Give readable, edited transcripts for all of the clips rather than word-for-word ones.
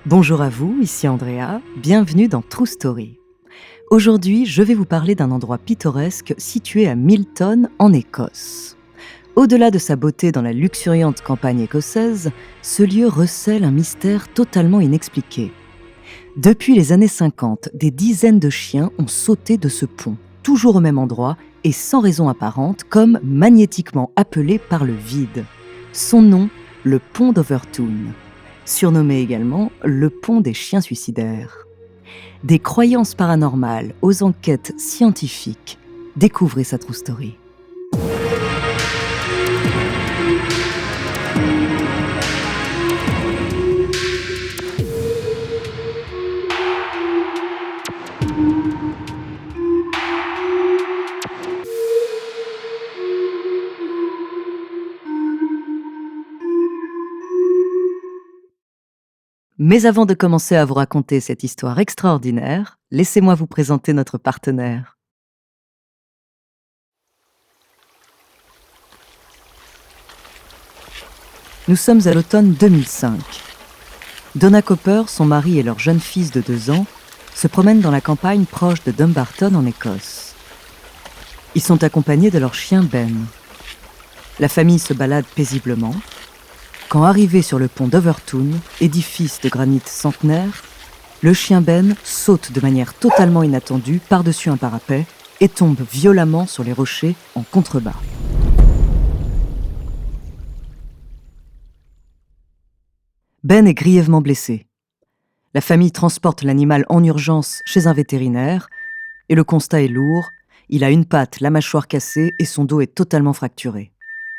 Bonjour à vous, ici Andrea, bienvenue dans True Story. Aujourd'hui, je vais vous parler d'un endroit pittoresque situé à Milton, en Écosse. Au-delà de sa beauté dans la luxuriante campagne écossaise, ce lieu recèle un mystère totalement inexpliqué. Depuis les années 50, des dizaines de chiens ont sauté de ce pont, toujours au même endroit et sans raison apparente, comme magnétiquement appelé par le vide. Son nom, le pont d'Overtoun. Surnommé également le pont des chiens suicidaires. Des croyances paranormales aux enquêtes scientifiques, découvrez sa True Story. Mais avant de commencer à vous raconter cette histoire extraordinaire, laissez-moi vous présenter notre partenaire. Nous sommes à l'automne 2005. Donna Cooper, son mari et leur jeune fils de 2 ans se promènent dans la campagne proche de Dumbarton en Écosse. Ils sont accompagnés de leur chien Ben. La famille se balade paisiblement. Quand arrivé sur le pont d'Overtoun, édifice de granit centenaire, le chien Ben saute de manière totalement inattendue par-dessus un parapet et tombe violemment sur les rochers en contrebas. Ben est grièvement blessé. La famille transporte l'animal en urgence chez un vétérinaire et le constat est lourd. Il a une patte, la mâchoire cassée et son dos est totalement fracturé.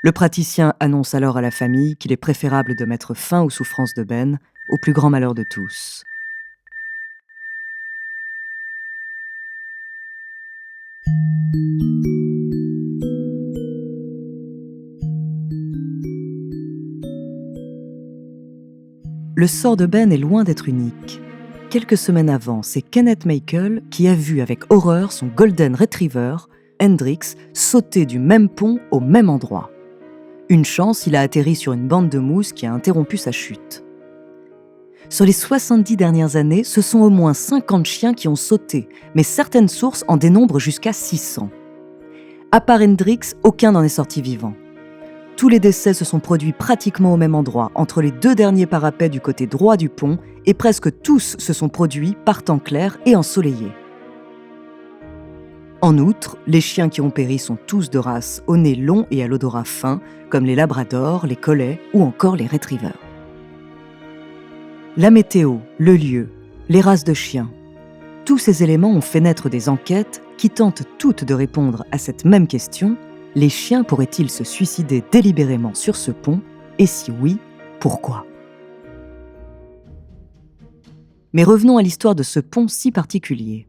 Le praticien annonce alors à la famille qu'il est préférable de mettre fin aux souffrances de Ben, au plus grand malheur de tous. Le sort de Ben est loin d'être unique. Quelques semaines avant, c'est Kenneth Michael qui a vu avec horreur son Golden Retriever, Hendrix, sauter du même pont au même endroit. Une chance, il a atterri sur une bande de mousse qui a interrompu sa chute. Sur les 70 dernières années, ce sont au moins 50 chiens qui ont sauté, mais certaines sources en dénombrent jusqu'à 600. À part Hendrix, aucun n'en est sorti vivant. Tous les décès se sont produits pratiquement au même endroit, entre les 2 derniers parapets du côté droit du pont, et presque tous se sont produits par temps clair et ensoleillé. En outre, les chiens qui ont péri sont tous de race au nez long et à l'odorat fin, comme les labradors, les collets ou encore les retrievers. La météo, le lieu, les races de chiens, tous ces éléments ont fait naître des enquêtes qui tentent toutes de répondre à cette même question: les chiens pourraient-ils se suicider délibérément sur ce pont? Et si oui, pourquoi? Mais revenons à l'histoire de ce pont si particulier.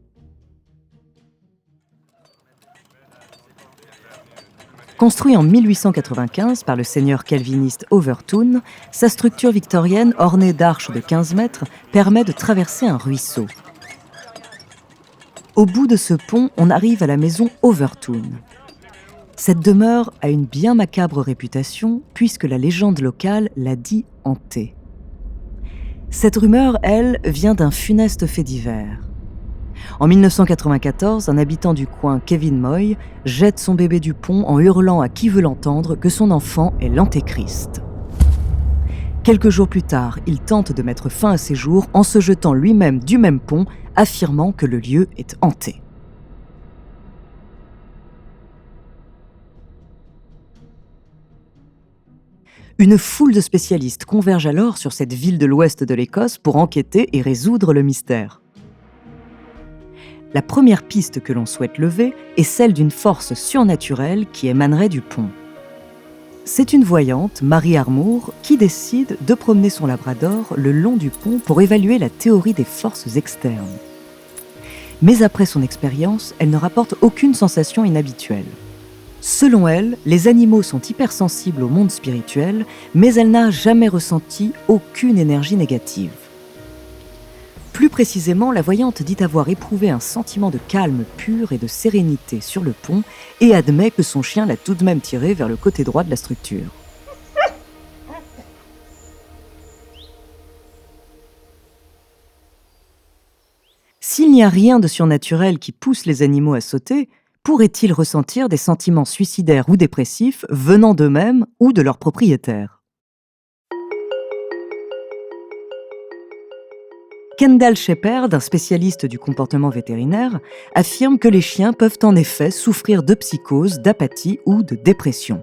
Construit en 1895 par le seigneur calviniste Overtoun, sa structure victorienne ornée d'arches de 15 mètres permet de traverser un ruisseau. Au bout de ce pont, on arrive à la maison Overtoun. Cette demeure a une bien macabre réputation puisque la légende locale l'a dit hantée. Cette rumeur, elle, vient d'un funeste fait divers. En 1994, un habitant du coin, Kevin Moy, jette son bébé du pont en hurlant à qui veut l'entendre que son enfant est l'antéchrist. Quelques jours plus tard, il tente de mettre fin à ses jours en se jetant lui-même du même pont, affirmant que le lieu est hanté. Une foule de spécialistes converge alors sur cette ville de l'ouest de l'Écosse pour enquêter et résoudre le mystère. La première piste que l'on souhaite lever est celle d'une force surnaturelle qui émanerait du pont. C'est une voyante, Marie Armour, qui décide de promener son labrador le long du pont pour évaluer la théorie des forces externes. Mais après son expérience, elle ne rapporte aucune sensation inhabituelle. Selon elle, les animaux sont hypersensibles au monde spirituel, mais elle n'a jamais ressenti aucune énergie négative. Plus précisément, la voyante dit avoir éprouvé un sentiment de calme pur et de sérénité sur le pont et admet que son chien l'a tout de même tiré vers le côté droit de la structure. n'y a rien de surnaturel qui pousse les animaux à sauter, pourraient-ils ressentir des sentiments suicidaires ou dépressifs venant d'eux-mêmes ou de leurs propriétaires? Kendall Shepard, un spécialiste du comportement vétérinaire, affirme que les chiens peuvent en effet souffrir de psychose, d'apathie ou de dépression.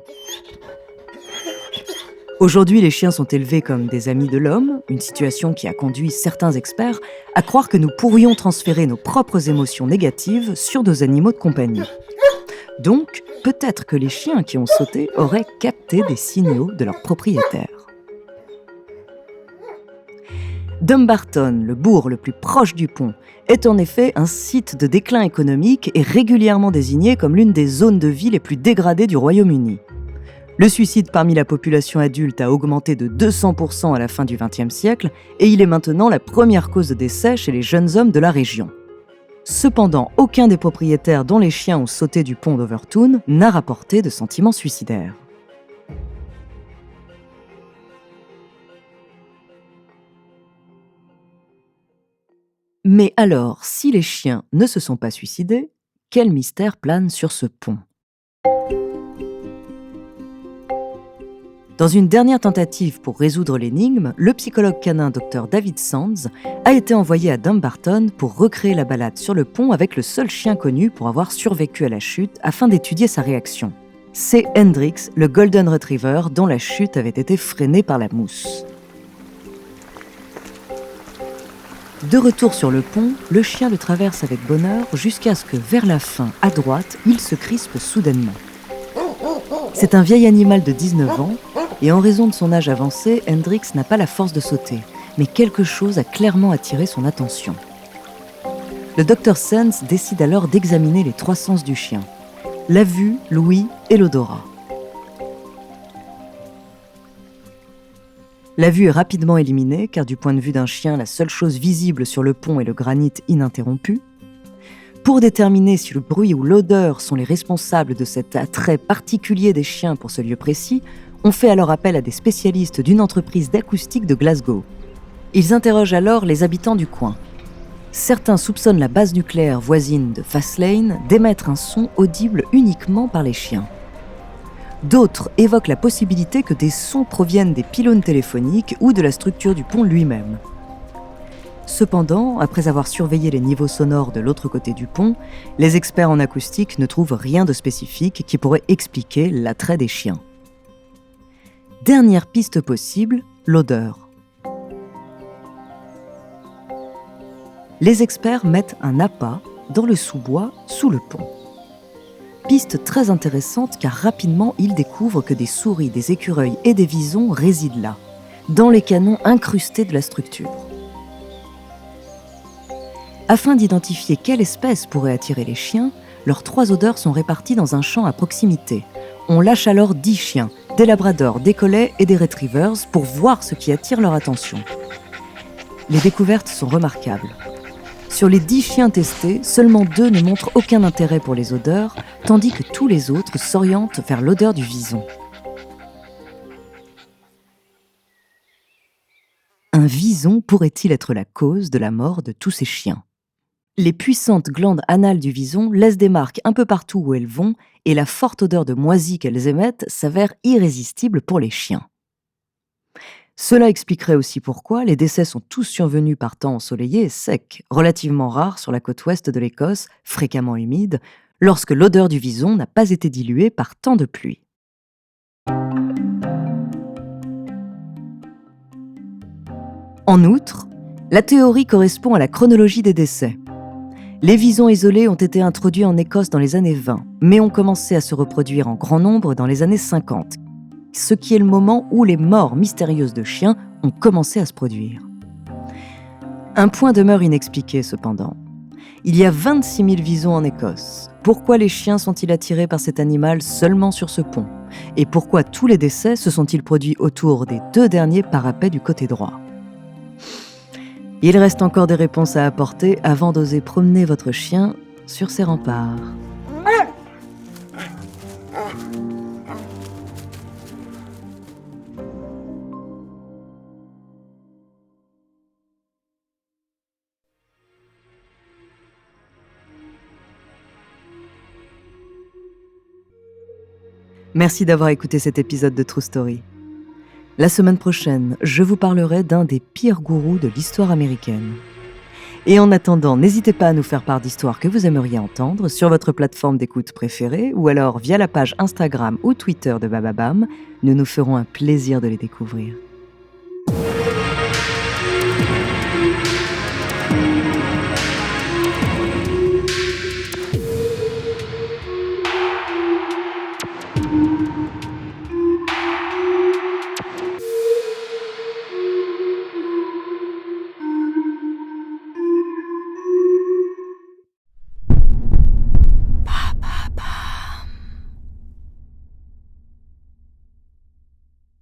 Aujourd'hui, les chiens sont élevés comme des amis de l'homme, une situation qui a conduit certains experts à croire que nous pourrions transférer nos propres émotions négatives sur nos animaux de compagnie. Donc, peut-être que les chiens qui ont sauté auraient capté des signaux de leurs propriétaires. Dumbarton, le bourg le plus proche du pont, est en effet un site de déclin économique et régulièrement désigné comme l'une des zones de vie les plus dégradées du Royaume-Uni. Le suicide parmi la population adulte a augmenté de 200% à la fin du XXe siècle et il est maintenant la première cause de décès chez les jeunes hommes de la région. Cependant, aucun des propriétaires dont les chiens ont sauté du pont d'Overtoun n'a rapporté de sentiments suicidaires. Mais alors, si les chiens ne se sont pas suicidés, quel mystère plane sur ce pont ? Dans une dernière tentative pour résoudre l'énigme, le psychologue canin Dr David Sands a été envoyé à Dumbarton pour recréer la balade sur le pont avec le seul chien connu pour avoir survécu à la chute afin d'étudier sa réaction. C'est Hendrix, le Golden Retriever, dont la chute avait été freinée par la mousse. De retour sur le pont, le chien le traverse avec bonheur jusqu'à ce que, vers la fin, à droite, il se crispe soudainement. C'est un vieil animal de 19 ans, et en raison de son âge avancé, Hendrix n'a pas la force de sauter, mais quelque chose a clairement attiré son attention. Le Dr Sands décide alors d'examiner les 3 sens du chien: la vue, l'ouïe et l'odorat. La vue est rapidement éliminée, car du point de vue d'un chien, la seule chose visible sur le pont est le granit ininterrompu. Pour déterminer si le bruit ou l'odeur sont les responsables de cet attrait particulier des chiens pour ce lieu précis, on fait alors appel à des spécialistes d'une entreprise d'acoustique de Glasgow. Ils interrogent alors les habitants du coin. Certains soupçonnent la base nucléaire voisine de Faslane d'émettre un son audible uniquement par les chiens. D'autres évoquent la possibilité que des sons proviennent des pylônes téléphoniques ou de la structure du pont lui-même. Cependant, après avoir surveillé les niveaux sonores de l'autre côté du pont, les experts en acoustique ne trouvent rien de spécifique qui pourrait expliquer l'attrait des chiens. Dernière piste possible, l'odeur. Les experts mettent un appât dans le sous-bois sous le pont. Piste très intéressante car rapidement ils découvrent que des souris, des écureuils et des visons résident là, dans les canons incrustés de la structure. Afin d'identifier quelle espèce pourrait attirer les chiens, leurs 3 odeurs sont réparties dans un champ à proximité. On lâche alors 10 chiens, des labradors, des collets et des retrievers pour voir ce qui attire leur attention. Les découvertes sont remarquables. Sur les 10 chiens testés, seulement 2 ne montrent aucun intérêt pour les odeurs, tandis que tous les autres s'orientent vers l'odeur du vison. Un vison pourrait-il être la cause de la mort de tous ces chiens ? Les puissantes glandes anales du vison laissent des marques un peu partout où elles vont, et la forte odeur de moisie qu'elles émettent s'avère irrésistible pour les chiens. Cela expliquerait aussi pourquoi les décès sont tous survenus par temps ensoleillé et sec, relativement rares sur la côte ouest de l'Écosse, fréquemment humide, lorsque l'odeur du vison n'a pas été diluée par tant de pluie. En outre, la théorie correspond à la chronologie des décès. Les visons isolés ont été introduits en Écosse dans les années 20, mais ont commencé à se reproduire en grand nombre dans les années 50. Ce qui est le moment où les morts mystérieuses de chiens ont commencé à se produire. Un point demeure inexpliqué cependant. Il y a 26 000 visons en Écosse. Pourquoi les chiens sont-ils attirés par cet animal seulement sur ce pont ? Et pourquoi tous les décès se sont-ils produits autour des 2 derniers parapets du côté droit ? Il reste encore des réponses à apporter avant d'oser promener votre chien sur ces remparts. Merci d'avoir écouté cet épisode de True Story. La semaine prochaine, je vous parlerai d'un des pires gourous de l'histoire américaine. Et en attendant, n'hésitez pas à nous faire part d'histoires que vous aimeriez entendre sur votre plateforme d'écoute préférée ou alors via la page Instagram ou Twitter de Bababam. Nous nous ferons un plaisir de les découvrir.